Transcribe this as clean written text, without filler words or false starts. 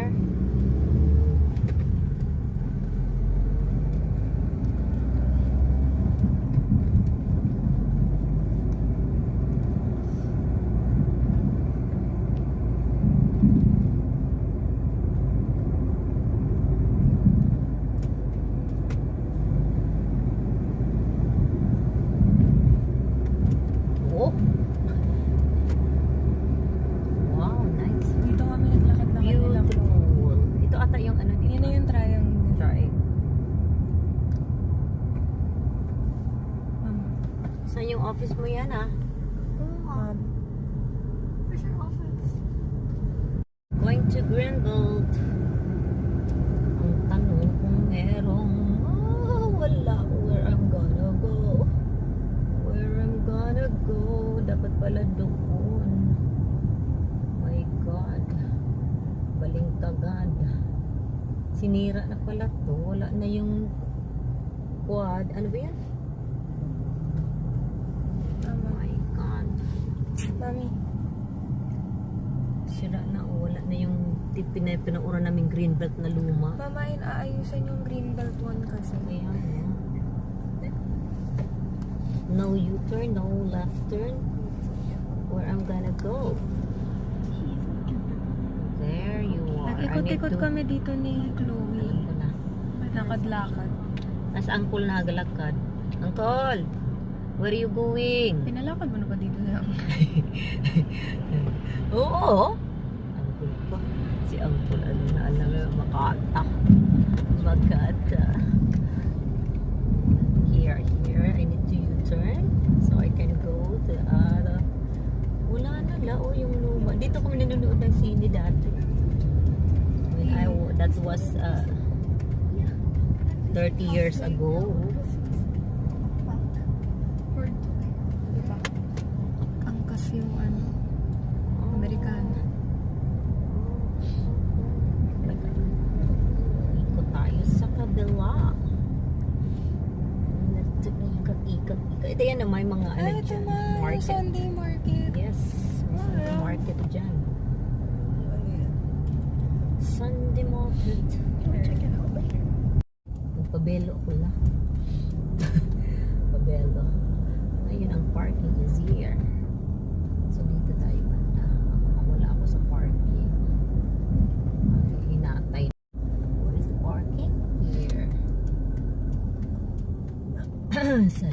here. Oh. Wow, nice. Dito kami naglakad-lakad nila. Beautiful. Ito ata yung ano dito. Yan na yung triangle. Try. Mama. Saan yung office mo yan ah? Mom. Where's your office? Going to Greenbelt. Ang tanong kung merong wala where I'm gonna go. Where I'm gonna go. Dapat pala doon. My God. Balingkagad. Sinira na pala to. Wala na yung quad. Ano ba yan? Mama. My God. Mami. Sira na. Wala na yung pinaura naming Greenbelt na luma. Mama, aayusan yung Greenbelt 1 kasi. Kaya no U-turn, no left turn. Where I'm gonna go? There you are. Nag-ikot-ikot kami dito ni Chloe. Alam ko na. Lakad-lakad. As uncle na nagalakad. Uncle! Where are you going? Pinalakad mo na ba dito lang? Oo! Uncle pa. Si uncle, ano na alam mo, makata. Magata. Here. I need to U-turn. So I can go to other. Wala na lao yung luma. Dito kami nanonood ng sine dati. That was 30 years ago. Diba? Angkas yung ano, Amerikana. Ikot tayo sa kabila. Ikot. Ito yan na may mga ano Ay, ito dyan. na, yung Market. Sunday market. Yes. May Sunday market dyan. Sunday market. Check it out. Pabelo ko lang. Pabelo. Ayun ang parking is here. So dito tayo banda. Wala ako sa parking. Hinatay. What is the parking? Here. Sa